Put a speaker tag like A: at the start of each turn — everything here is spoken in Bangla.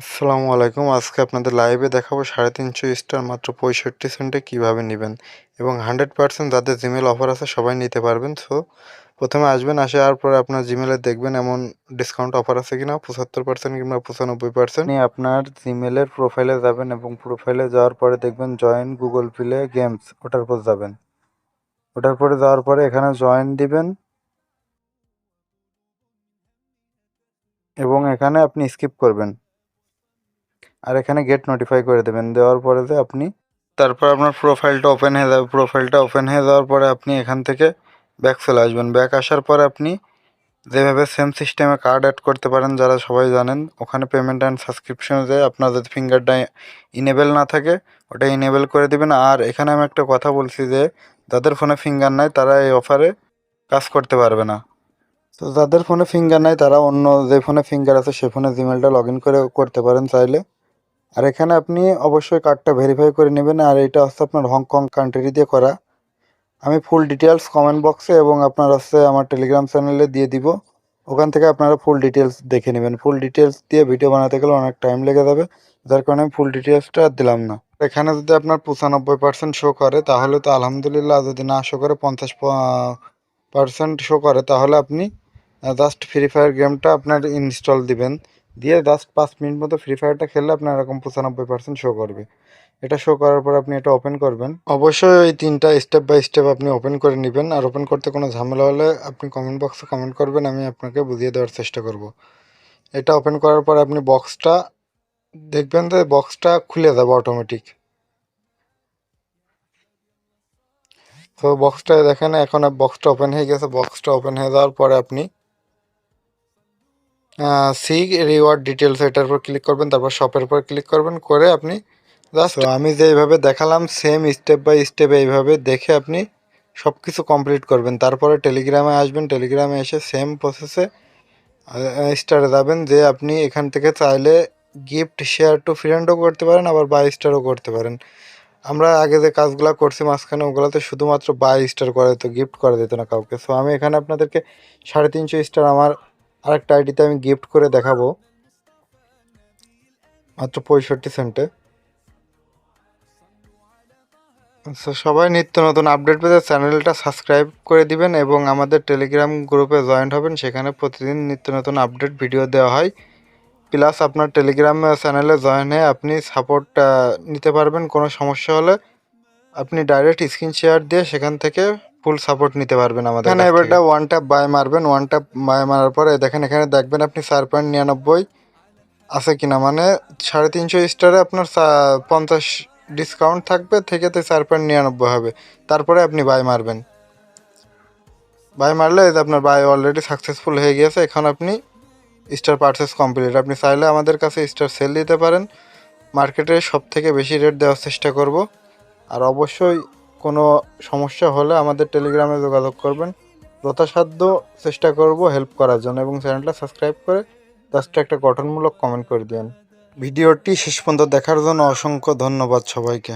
A: আসসালামু আলাইকুম। আজকে আপনাদের লাইভে দেখাবো 350 স্টার মাত্র 65 সেন্টে কিভাবে নিবেন এবং 100% যাদের জিমেইল অফার আছে সবাই নিতে পারবেন। সো প্রথমে আসবেন, আসার পরে আপনার জিমেইলে দেখবেন এমন ডিসকাউন্ট অফার আছে কিনা 75% কিংবা 95%। আপনি আপনার জিমেইলের প্রোফাইলে যাবেন এবং প্রোফাইলে যাওয়ার পরে দেখবেন জয়েন গুগল প্লে গেমস, ওটার উপর যাবেন। ওটার পরে যাওয়ার পরে এখানে জয়েন দিবেন এবং এখানে আপনি স্কিপ করবেন আর এখানে গেট নোটিফাই করে দেবেন। দেওয়ার পরে যে আপনি তারপর আপনার প্রোফাইলটা ওপেন হয়ে যাবে। প্রোফাইলটা ওপেন হয়ে যাওয়ার পরে আপনি এখান থেকে ব্যাক চলে আসবেন। ব্যাক আসার পরে আপনি যেভাবে সেম সিস্টেমে কার্ড অ্যাড করতে পারেন যারা সবাই জানেন, ওখানে পেমেন্ট অ্যান্ড সাবস্ক্রিপশনে যায় আপনার যদি ফিঙ্গারটা ইনেবেল না থাকে ওটা ইনেবেল করে দিবেন। আর এখানে আমি একটা কথা বলছি যে যাদের ফোনে ফিঙ্গার নাই তারা এই অফারে কাজ করতে পারবে না। তো যাদের ফোনে ফিঙ্গার নাই তারা অন্য যে ফোনে ফিঙ্গার আছে সে ফোনে জিমেলটা লগ ইন করে করতে পারেন চাইলে। আর এখানে আপনি অবশ্যই কার্ডটা ভেরিফাই করে নেবেন। আর এটা হচ্ছে আপনার হংকং কান্ট্রি দিয়ে করা। আমি ফুল ডিটেলস কমেন্ট বক্সে এবং আপনার হচ্ছে আমার টেলিগ্রাম চ্যানেলে দিয়ে দিব। ওখান থেকে আপনারা ফুল ডিটেলস দেখে নেবেন। ফুল ডিটেলস দিয়ে ভিডিও বানাতে গেলে অনেক টাইম লেগে যাবে, যার কারণে আমি ফুল ডিটেলসটা দিলাম না। এখানে যদি আপনার 95% শো করে তাহলে তো আলহামদুলিল্লাহ, যদি না শো করে 50% শো করে তাহলে আপনি জাস্ট ফ্রি ফায়ার গেমটা আপনার ইনস্টল দিবেন। দিয়ে জাস্ট 5 মিনিট মতো ফ্রি ফায়ারটা খেললে আপনার এরকম 95% শো করবে। এটা শো করার পর আপনি এটা ওপেন করবেন। অবশ্যই এই 3টা স্টেপ বাই স্টেপ আপনি ওপেন করে নেবেন। আর ওপেন করতে কোনো ঝামেলা হলে আপনি কমেন্ট বক্সে কমেন্ট করবেন, আমি আপনাকে বুঝিয়ে দেওয়ার চেষ্টা করব। এটা ওপেন করার পর আপনি বক্সটা দেখবেন যে বক্সটা খুলে যাবে অটোমেটিক। তো বক্সটা দেখেন এখন বক্সটা ওপেন হয়ে গেছে। বক্সটা ওপেন হয়ে যাওয়ার পরে আপনি সি রিওয়ার্ড ডিটেলস এটার উপর ক্লিক করবেন, তারপর শপের উপর ক্লিক করবেন, করে আপনি জাস্ট আমি যে এইভাবে দেখালাম সেম স্টেপ বাই স্টেপ এইভাবে দেখে আপনি সব কিছু কমপ্লিট করবেন। তারপরে টেলিগ্রামে আসবেন। টেলিগ্রামে এসে সেম প্রসেসে স্টারে যাবেন, যে আপনি এখান থেকে চাইলে গিফট শেয়ার টু ফ্রেন্ডও করতে পারেন, আবার বাই স্টারও করতে পারেন। আমরা আগে যে কাজগুলো করছি মাঝখানে ওগুলোতে শুধুমাত্র বাই স্টার করে দিত, গিফট করে দিত না কাউকে। সো আমি এখানে আপনাদেরকে 350 স্টার আমার আরেকটা আইডিতে আমি গিফট করে দেখাবো মাত্র 65 সেন্টে। সো সবাই নিত্য নতুন আপডেট পেতে চ্যানেলটা সাবস্ক্রাইব করে দিবেন এবং আমাদের টেলিগ্রাম গ্রুপে জয়েন্ট হবেন। সেখানে প্রতিদিন নিত্য নতুন আপডেট ভিডিও দেওয়া হয়। প্লাস আপনার টেলিগ্রাম চ্যানেলে জয়েন হয়ে আপনি সাপোর্ট নিতে পারবেন। কোনো সমস্যা হলে আপনি ডাইরেক্ট স্ক্রিন শেয়ার দিয়ে সেখান থেকে ফুল সাপোর্ট নিতে পারবেন আমাদের। এখানে এবারটা ওয়ান ট্যাপ বাই মারবেন। ওয়ান ট্যাপ বাই মারার পরে দেখেন এখানে দেখবেন আপনি 4.99 আছে কিনা, মানে 350 স্টারে আপনার 50 ডিসকাউন্ট থাকবে, থেকে তো 4.99 হবে। তারপরে আপনি বাই মারবেন। বাই মারলে এই যে আপনার বাই অলরেডি সাকসেসফুল হয়ে গিয়েছে। এখন আপনি স্টার পারচেস কমপ্লিট। আপনি চাইলে আমাদের কাছে স্টার সেল দিতে পারেন। মার্কেটে সব থেকে বেশি রেট দেওয়ার চেষ্টা করব। আর অবশ্যই কোনো সমস্যা হলে আমাদের টেলিগ্রামে যোগাযোগ করবেন। যথাসাধ্য চেষ্টা করব হেল্প করার জন্য এবং চ্যানেলটা সাবস্ক্রাইব করে জাস্ট একটা গঠনমূলক কমেন্ট করে দিন। ভিডিওটি শেষ পর্যন্ত দেখার জন্য অসংখ্য ধন্যবাদ সবাইকে।